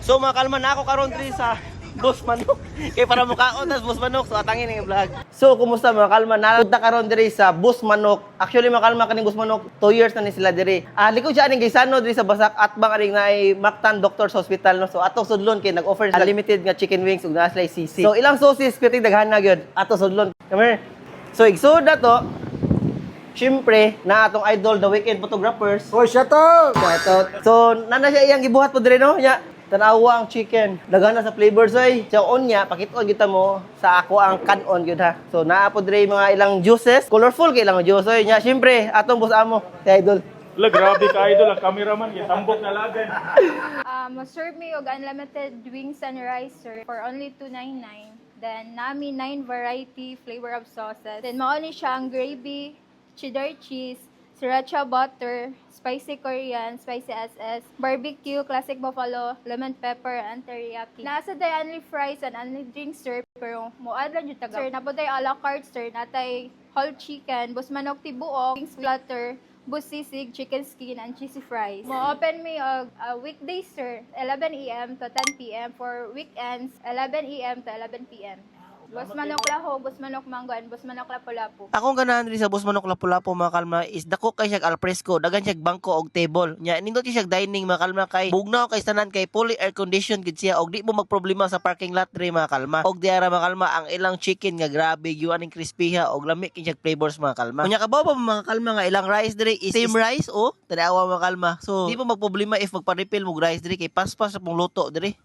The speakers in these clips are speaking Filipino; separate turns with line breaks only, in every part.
So mga kalma na ako karon diri sa Boss Manok. Kay para mukaon tas Boss Manok so atangin ang vlog. So kumusta mga kalma? Napunta karon diri sa Boss Manok. Actually mga kalma kaning Boss Manok 2 years na ni sila diri. Likod siya aning Gaysano diri sa Basak at bang aring naay Mactan Doctors Hospital no. So ato sudlon kay nag-offer sila unlimited nga chicken wings ug naa sila sisig. So ilang sauces piti daghan na gyud ato sudlon. Come here. So igsood na to. Siyempre, na atong idol, The Weekend Photographers.
Oh, shout out!
Shout out. So, nana siya iyang gibuhat po dire no? Nya, tanawa ang chicken. Daghan na sa flavors oy. So, on niya, pakit-on kita mo sa ako ang kanon gyud ha. So, naa po dire mga ilang juices. Colorful kay ilang juice oy. Nya, siyempre, atong boss amo, si idol.
Wala, grabe ka idol, ang cameraman, tambok na lagan.
Serve me og unlimited wings and rice, sir, for only $2.99. Then, nami 9 variety flavor of sauces. Then, mauni siya ang gravy, cheddar cheese, sriracha butter, spicy Korean, spicy SS, barbecue, classic buffalo, lemon pepper, and teriyaki. Nasa day only fries and only drinks, sir, pero muad lang yung taga. Sir, napunta a la carte, sir, natay whole chicken, bus manok tibuok, wings platter, bus sisig, chicken skin, and cheesy fries. Mo-open me weekdays, sir, 11 a.m. to 10 p.m. For weekends, 11 a.m. to 11 p.m. Bus manok laho, bus manok manggan, bus manok lapu-lapu.
Akong ganahan diri sa Boss Manok Lapu-Lapu mga kalma is dako kay siya al fresco, daghan siya bangko og table. Nya nindot siya dining mga kalma kay bugnaw kay tanan kay fully air conditioned gid siya og di mo magproblema sa parking lot diri mga kalma. Og diara mga kalma ang ilang chicken nga grabe gyud aning crispy ha og lami kay siya flavors mga kalma. Unya kabaw pa mga kalma nga ilang rice diri is same rice oh, tanawa mga kalma. So di mo magproblema if magpa-refill mo rice diri kay paspas sa pong luto diri.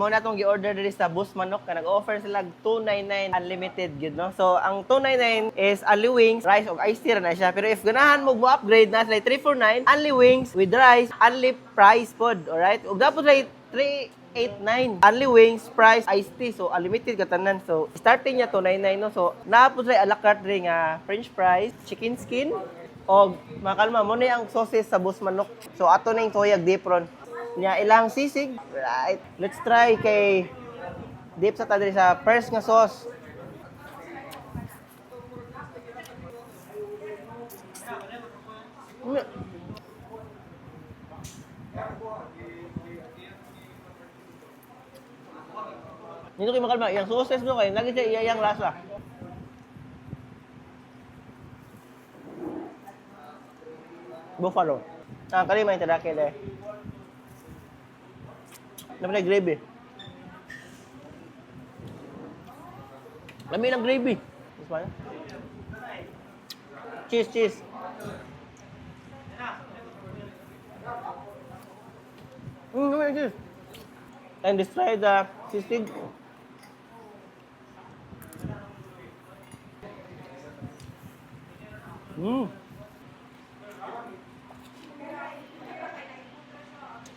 Mo na itong gi-order diri sa Boss Manok ka nag-offer sila $2.99 unlimited gid no. So ang $2.99 is only wings, rice ug iced tea na siya. Pero if ganahan mo mo-upgrade na sila $3.49 only wings with rice, only fries pod, alright? Ug dapat sila $3.89 only wings, fries, iced tea. So unlimited ka tanan. So starting niya $2.99 no. So naapod sila a la carte diri nga french fries, chicken skin og makalma mo ni ang sauces sa Boss Manok. So ato ning soyag dipron. Nya ilang sisig. Right. Let's try kay dip sa tadiri sa first nga sauce. Nito kay makalma, yung sauces no kay lagi siya iyang lasa. Buffalo. Kali may tadake deh. Naman gravy. Lami ng gravy. This one. Cheese, cheese. Naman cheese. And this try the sisig.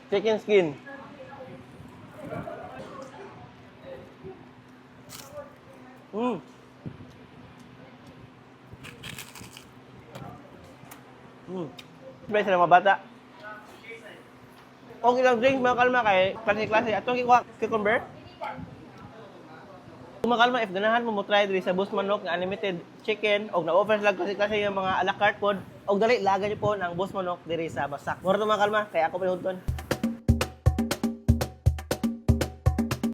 Chicken skin. Best na mga bata. Okay lang drinks mga kalma kay klase-klase. Atong ikuha cucumber. Mga kalma, if ganahan mo try diri sa Boss Manok nga unlimited chicken og na-offer sila klase-klase yung mga a la carte pod og dali lagan niyo po ng Boss Manok diri sa Basak. Mura to mga kalma, kay ako pinahudton.